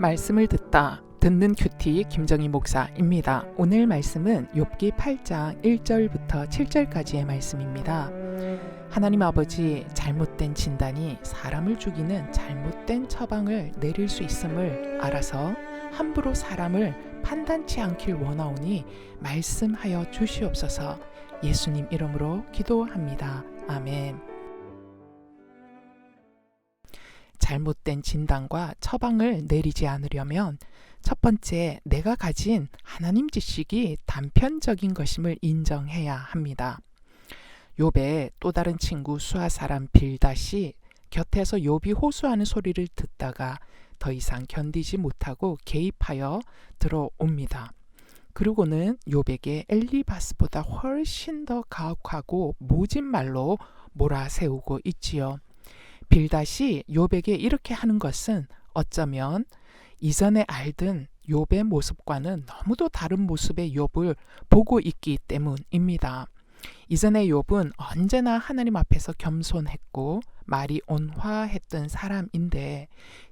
말씀을 듣는 큐티 김정희 목사입니다. 오늘 말씀은 욥기 8장 1절부터 7절까지의 말씀입니다. 하나님 아버지, 잘못된 진단이 사람을 죽이는 잘못된 처방을 내릴 수 있음을 알아서 함부로 사람을 판단치 않길 원하오니 말씀하여 주시옵소서. 예수님 이름으로 기도합니다. 아멘. 잘못된 진단과 처방을 내리지 않으려면 첫 번째, 내가 가진 하나님 지식이 단편적인 것임을 인정해야 합니다. 욥의 또 다른 친구 수아 사람 빌닷이 곁에서 욥이 호소하는 소리를 듣다가 더 이상 견디지 못하고 개입하여 들어옵니다. 그리고는 욥에게 엘리바스보다 훨씬 더 가혹하고 모진 말로 몰아세우고 있지요. 빌닷이 욥에게 이렇게 하는 것은 어쩌면 이전에 알던 욥의 모습과는 너무도 다른 모습의 욥을 보고 있기 때문입니다. 이전의 욥은 언제나 하나님 앞에서 겸손했고 말이 온화했던 사람인데,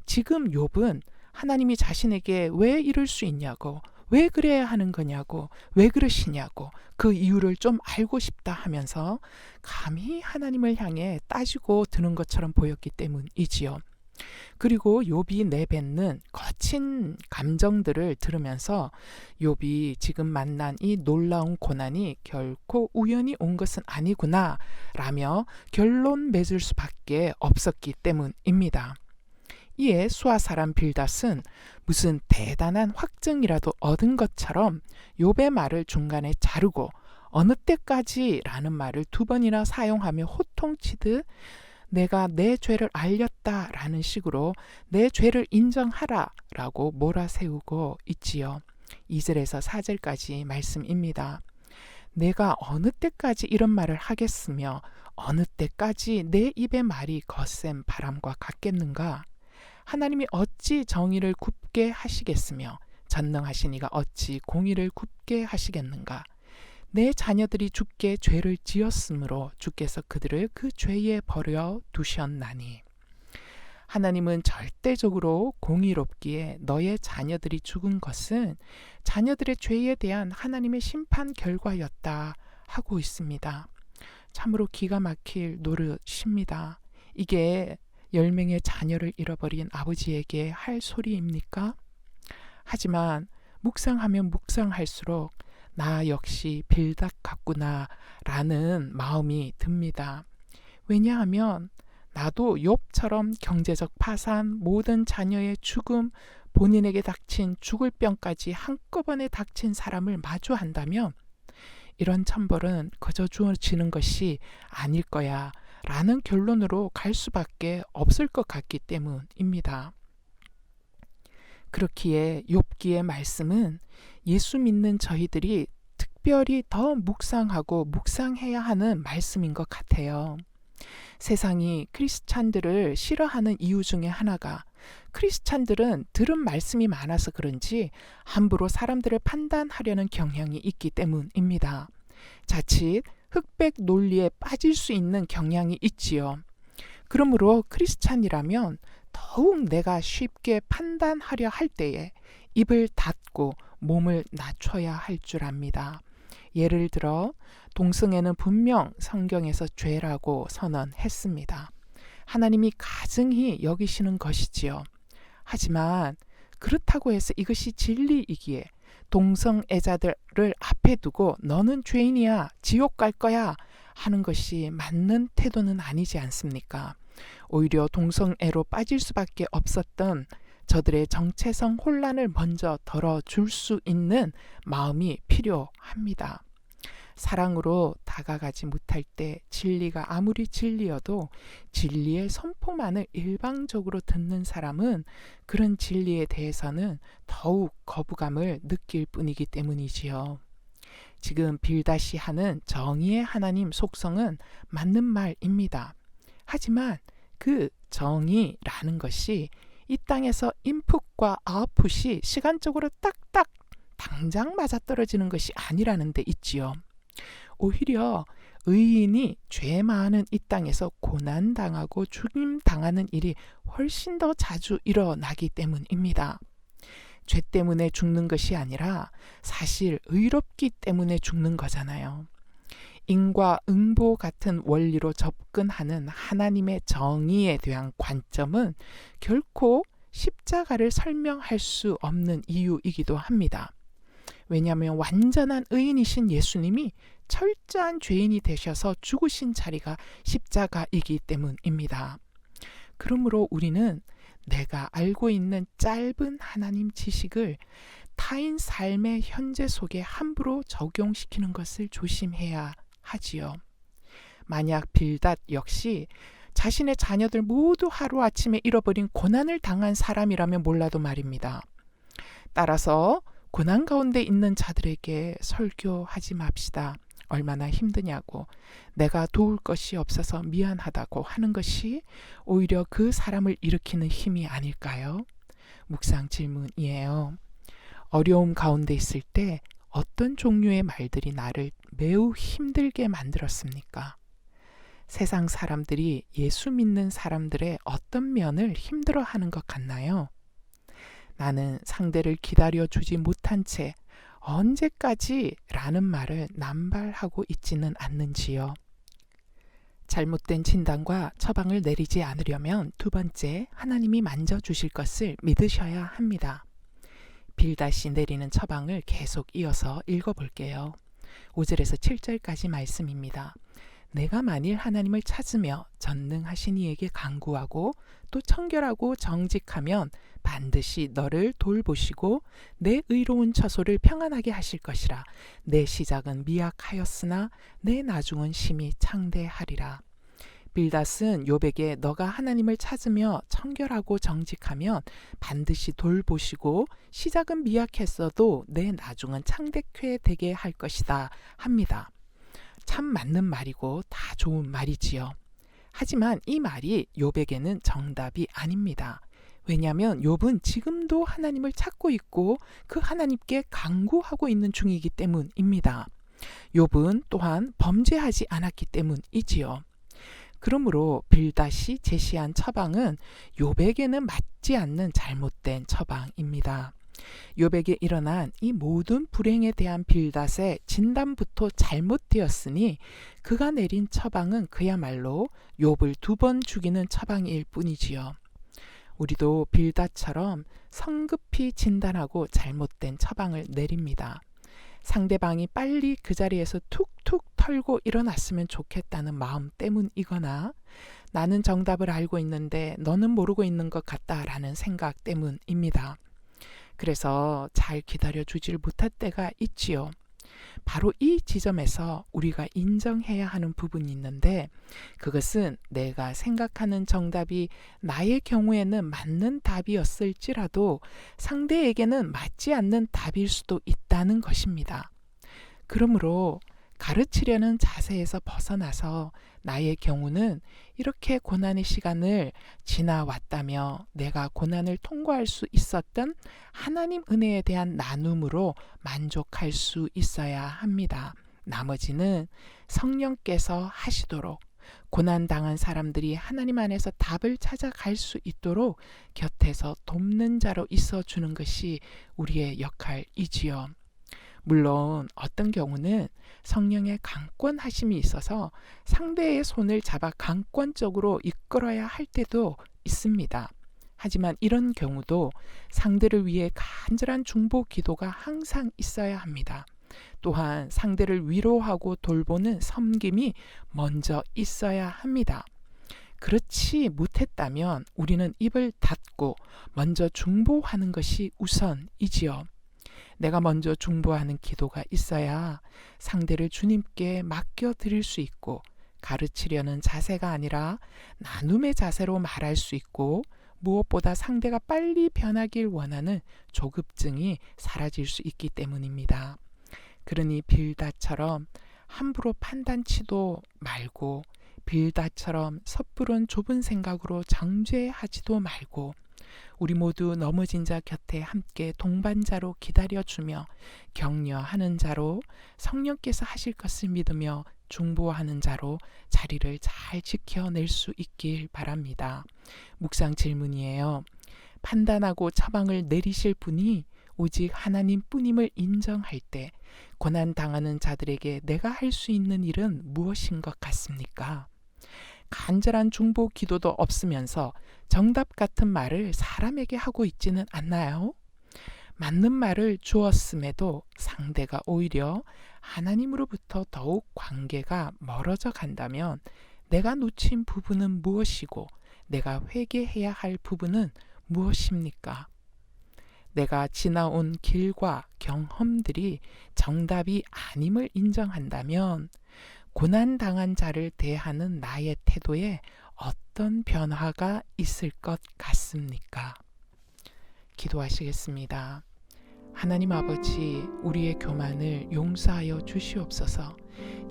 지금 욥은 하나님이 자신에게 왜 이럴 수 있냐고, 왜 그래야 하는 거냐고, 왜 그러시냐고 그 이유를 좀 알고 싶다 하면서 감히 하나님을 향해 따지고 드는 것처럼 보였기 때문이지요. 그리고 욥이 내뱉는 거친 감정들을 들으면서 욥이 지금 만난 이 놀라운 고난이 결코 우연히 온 것은 아니구나 라며 결론 맺을 수밖에 없었기 때문입니다. 이에 수아 사람 빌닷은 무슨 대단한 확증이라도 얻은 것처럼 욥의 말을 중간에 자르고 어느 때까지 라는 말을 2번이나 사용하며 호통치듯 내가 내 죄를 알렸다 라는 식으로 내 죄를 인정하라 라고 몰아세우고 있지요. 2절에서 4절까지 말씀입니다. 내가 어느 때까지 이런 말을 하겠으며 어느 때까지 내 입의 말이 거센 바람과 같겠는가? 하나님이 어찌 정의를 굽게 하시겠으며 전능하신 이가 어찌 공의를 굽게 하시겠는가? 내 자녀들이 주께 죄를 지었으므로 주께서 그들을 그 죄에 버려 두셨나니. 하나님은 절대적으로 공의롭기에 너의 자녀들이 죽은 것은 자녀들의 죄에 대한 하나님의 심판 결과였다 하고 있습니다. 참으로 기가 막힐 노릇입니다. 이게 10명의 자녀를 잃어버린 아버지에게 할 소리입니까? 하지만 묵상하면 묵상할수록 나 역시 빌닷 같구나 라는 마음이 듭니다. 왜냐하면 나도 욥처럼 경제적 파산, 모든 자녀의 죽음, 본인에게 닥친 죽을 병까지 한꺼번에 닥친 사람을 마주한다면 이런 천벌은 그저 주어지는 것이 아닐 거야 라는 결론으로 갈 수밖에 없을 것 같기 때문입니다. 그렇기에 욥기의 말씀은 예수 믿는 저희들이 특별히 더 묵상하고 묵상해야 하는 말씀인 것 같아요. 세상이 크리스찬들을 싫어하는 이유 중에 하나가 크리스찬들은 들은 말씀이 많아서 그런지 함부로 사람들을 판단하려는 경향이 있기 때문입니다. 자칫 흑백 논리에 빠질 수 있는 경향이 있지요. 그러므로 크리스찬이라면 더욱 내가 쉽게 판단하려 할 때에 입을 닫고 몸을 낮춰야 할 줄 압니다. 예를 들어 동성애는 분명 성경에서 죄라고 선언했습니다. 하나님이 가증히 여기시는 것이지요. 하지만 그렇다고 해서 이것이 진리이기에 동성애자들을 앞에 두고 너는 죄인이야, 지옥 갈 거야 하는 것이 맞는 태도는 아니지 않습니까? 오히려 동성애로 빠질 수밖에 없었던 저들의 정체성 혼란을 먼저 덜어줄 수 있는 마음이 필요합니다. 사랑으로 다가가지 못할 때 진리가 아무리 진리여도 진리의 선포만을 일방적으로 듣는 사람은 그런 진리에 대해서는 더욱 거부감을 느낄 뿐이기 때문이지요. 지금 빌닷이 하는 정의의 하나님 속성은 맞는 말입니다. 하지만 그 정의라는 것이 이 땅에서 인풋과 아웃풋이 시간적으로 딱딱 당장 맞아떨어지는 것이 아니라는 데 있지요. 오히려 의인이 죄 많은 이 땅에서 고난당하고 죽임당하는 일이 훨씬 더 자주 일어나기 때문입니다. 죄 때문에 죽는 것이 아니라 사실 의롭기 때문에 죽는 거잖아요. 인과응보 같은 원리로 접근하는 하나님의 정의에 대한 관점은 결코 십자가를 설명할 수 없는 이유이기도 합니다. 왜냐하면 완전한 의인이신 예수님이 철저한 죄인이 되셔서 죽으신 자리가 십자가이기 때문입니다. 그러므로 우리는 내가 알고 있는 짧은 하나님 지식을 타인 삶의 현재 속에 함부로 적용시키는 것을 조심해야 하지요. 만약 빌닷 역시 자신의 자녀들 모두 하루아침에 잃어버린 고난을 당한 사람이라면 몰라도 말입니다. 따라서 고난 가운데 있는 자들에게 설교하지 맙시다. 얼마나 힘드냐고, 내가 도울 것이 없어서 미안하다고 하는 것이 오히려 그 사람을 일으키는 힘이 아닐까요? 묵상 질문이에요. 어려움 가운데 있을 때 어떤 종류의 말들이 나를 매우 힘들게 만들었습니까? 세상 사람들이 예수 믿는 사람들의 어떤 면을 힘들어하는 것 같나요? 나는 상대를 기다려주지 못한 채 언제까지? 라는 말을 남발하고 있지는 않는지요. 잘못된 진단과 처방을 내리지 않으려면 두 번째, 하나님이 만져주실 것을 믿으셔야 합니다. 빌닷이 내리는 처방을 계속 이어서 읽어볼게요. 5절에서 7절까지 말씀입니다. 내가 만일 하나님을 찾으며 전능하신 이에게 간구하고 또 청결하고 정직하면 반드시 너를 돌보시고 내 의로운 처소를 평안하게 하실 것이라. 내 시작은 미약하였으나 내 나중은 심히 창대하리라. 빌닷은 욥에게 너가 하나님을 찾으며 청결하고 정직하면 반드시 돌보시고 시작은 미약했어도 내 나중은 창대케 되게 할 것이다 합니다. 참 맞는 말이고 다 좋은 말이지요. 하지만 이 말이 욥에게는 정답이 아닙니다. 왜냐하면 욥은 지금도 하나님을 찾고 있고 그 하나님께 간구하고 있는 중이기 때문입니다. 욥은 또한 범죄하지 않았기 때문이지요. 그러므로 빌닷이 제시한 처방은 욥에게는 맞지 않는 잘못된 처방입니다. 욥에게 일어난 이 모든 불행에 대한 빌닷의 진단부터 잘못되었으니 그가 내린 처방은 그야말로 욥을 2번 죽이는 처방일 뿐이지요. 우리도 빌닷처럼 성급히 진단하고 잘못된 처방을 내립니다. 상대방이 빨리 그 자리에서 툭툭 털고 일어났으면 좋겠다는 마음 때문이거나 나는 정답을 알고 있는데 너는 모르고 있는 것 같다라는 생각 때문입니다. 그래서 잘 기다려주질 못할 때가 있지요. 바로 이 지점에서 우리가 인정해야 하는 부분이 있는데 그것은 내가 생각하는 정답이 나의 경우에는 맞는 답이었을지라도 상대에게는 맞지 않는 답일 수도 있다는 것입니다. 그러므로 가르치려는 자세에서 벗어나서 나의 경우는 이렇게 고난의 시간을 지나왔다며 내가 고난을 통과할 수 있었던 하나님 은혜에 대한 나눔으로 만족할 수 있어야 합니다. 나머지는 성령께서 하시도록 고난당한 사람들이 하나님 안에서 답을 찾아갈 수 있도록 곁에서 돕는 자로 있어주는 것이 우리의 역할이지요. 물론 어떤 경우는 성령의 강권하심이 있어서 상대의 손을 잡아 강권적으로 이끌어야 할 때도 있습니다. 하지만 이런 경우도 상대를 위해 간절한 중보 기도가 항상 있어야 합니다. 또한 상대를 위로하고 돌보는 섬김이 먼저 있어야 합니다. 그렇지 못했다면 우리는 입을 닫고 먼저 중보하는 것이 우선이지요. 내가 먼저 중보하는 기도가 있어야 상대를 주님께 맡겨드릴 수 있고 가르치려는 자세가 아니라 나눔의 자세로 말할 수 있고 무엇보다 상대가 빨리 변하길 원하는 조급증이 사라질 수 있기 때문입니다. 그러니 빌닷처럼 함부로 판단치도 말고 빌닷처럼 섣부른 좁은 생각으로 정죄하지도 말고 우리 모두 넘어진 자 곁에 함께 동반자로 기다려주며 격려하는 자로 성령께서 하실 것을 믿으며 중보하는 자로 자리를 잘 지켜낼 수 있길 바랍니다. 묵상 질문이에요. 판단하고 처방을 내리실 분이 오직 하나님뿐임을 인정할 때 고난당하는 자들에게 내가 할 수 있는 일은 무엇인 것 같습니까? 간절한 중보 기도도 없으면서 정답 같은 말을 사람에게 하고 있지는 않나요? 맞는 말을 주었음에도 상대가 오히려 하나님으로부터 더욱 관계가 멀어져 간다면 내가 놓친 부분은 무엇이고 내가 회개해야 할 부분은 무엇입니까? 내가 지나온 길과 경험들이 정답이 아님을 인정한다면 고난당한 자를 대하는 나의 태도에 어떤 변화가 있을 것 같습니까? 기도하시겠습니다. 하나님 아버지, 우리의 교만을 용서하여 주시옵소서.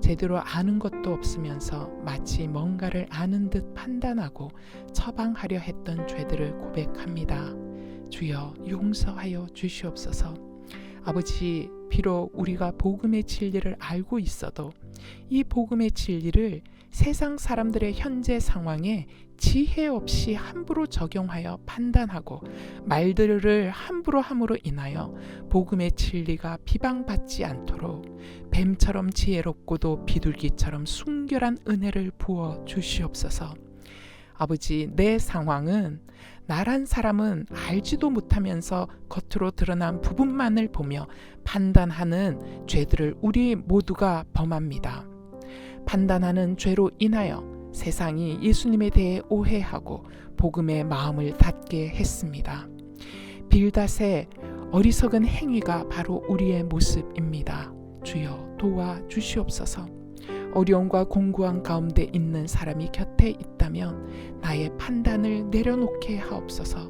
제대로 아는 것도 없으면서 마치 뭔가를 아는 듯 판단하고 처방하려 했던 죄들을 고백합니다. 주여 용서하여 주시옵소서. 아버지, 비록 우리가 복음의 진리를 알고 있어도 이 복음의 진리를 세상 사람들의 현재 상황에 지혜 없이 함부로 적용하여 판단하고 말들을 함부로 함으로 인하여 복음의 진리가 비방받지 않도록 뱀처럼 지혜롭고도 비둘기처럼 순결한 은혜를 부어 주시옵소서. 아버지, 내 상황은 나란 사람은 알지도 못하면서 겉으로 드러난 부분만을 보며 판단하는 죄들을 우리 모두가 범합니다. 판단하는 죄로 인하여 세상이 예수님에 대해 오해하고 복음의 마음을 닫게 했습니다. 빌닷의 어리석은 행위가 바로 우리의 모습입니다. 주여 도와주시옵소서. 어려움과 공고한 가운데 있는 사람이 곁에 있다면 나의 판단을 내려놓게 하옵소서.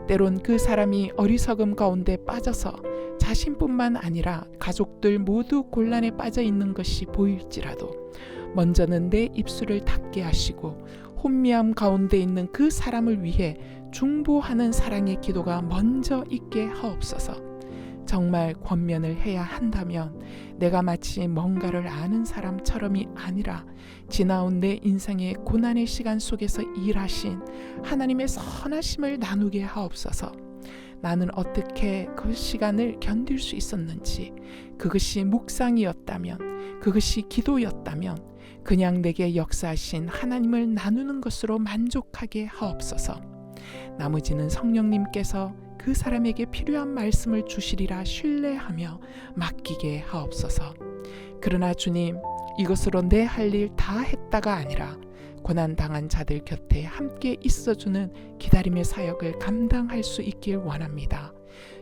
때론 그 사람이 어리석음 가운데 빠져서 자신뿐만 아니라 가족들 모두 곤란에 빠져 있는 것이 보일지라도 먼저는 내 입술을 닫게 하시고 혼미함 가운데 있는 그 사람을 위해 중보하는 사랑의 기도가 먼저 있게 하옵소서. 정말 권면을 해야 한다면 내가 마치 뭔가를 아는 사람처럼이 아니라 지나온 내 인생의 고난의 시간 속에서 일하신 하나님의 선하심을 나누게 하옵소서. 나는 어떻게 그 시간을 견딜 수 있었는지, 그것이 묵상이었다면, 그것이 기도였다면 그냥 내게 역사하신 하나님을 나누는 것으로 만족하게 하옵소서. 나머지는 성령님께서 그 사람에게 필요한 말씀을 주시리라 신뢰하며 맡기게 하옵소서. 그러나 주님, 이것으로 내 할 일 다 했다가 아니라 고난당한 자들 곁에 함께 있어주는 기다림의 사역을 감당할 수 있길 원합니다.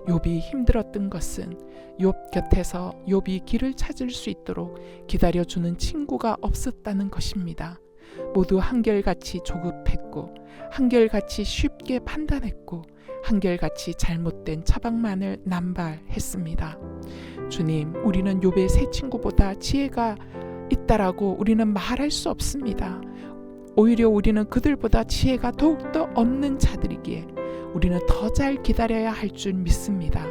욥이 힘들었던 것은 욥 곁에서 욥이 길을 찾을 수 있도록 기다려주는 친구가 없었다는 것입니다. 모두 한결같이 조급했고 한결같이 쉽게 판단했고 한결같이 잘못된 처방만을 남발했습니다. 주님, 우리는 욥의 세 친구보다 지혜가 있다라고 우리는 말할 수 없습니다. 오히려 우리는 그들보다 지혜가 더욱더 없는 자들이기에 우리는 더 잘 기다려야 할 줄 믿습니다.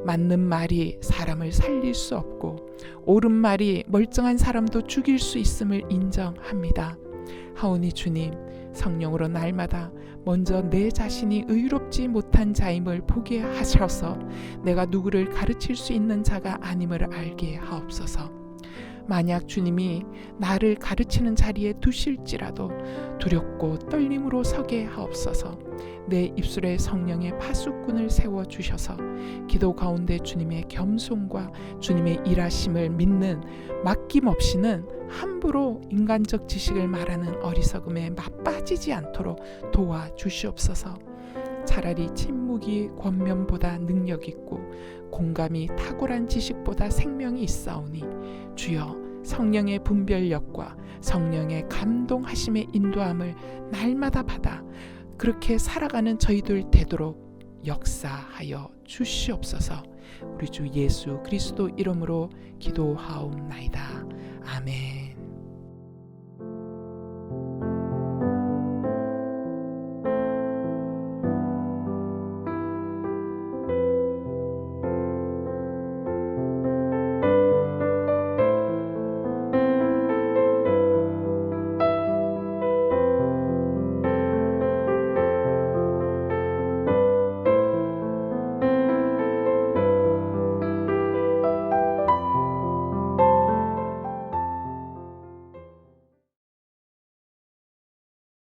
맞는 말이 사람을 살릴 수 없고 옳은 말이 멀쩡한 사람도 죽일 수 있음을 인정합니다. 하오니 주님, 성령으로 날마다 먼저 내 자신이 의롭지 못한 자임을 보게 하셔서 내가 누구를 가르칠 수 있는 자가 아님을 알게 하옵소서. 만약 주님이 나를 가르치는 자리에 두실지라도 두렵고 떨림으로 서게 하옵소서. 내 입술에 성령의 파수꾼을 세워주셔서 기도 가운데 주님의 겸손과 주님의 일하심을 믿는 맡김없이는 함부로 인간적 지식을 말하는 어리석음에 맛빠지지 않도록 도와주시옵소서. 차라리 침묵이 권면보다 능력 있고 공감이 탁월한 지식보다 생명이 있사오니 주여, 성령의 분별력과 성령의 감동하심의 인도함을 날마다 받아 그렇게 살아가는 저희들 되도록 역사하여 주시옵소서. 우리 주 예수 그리스도 이름으로 기도하옵나이다. 아멘.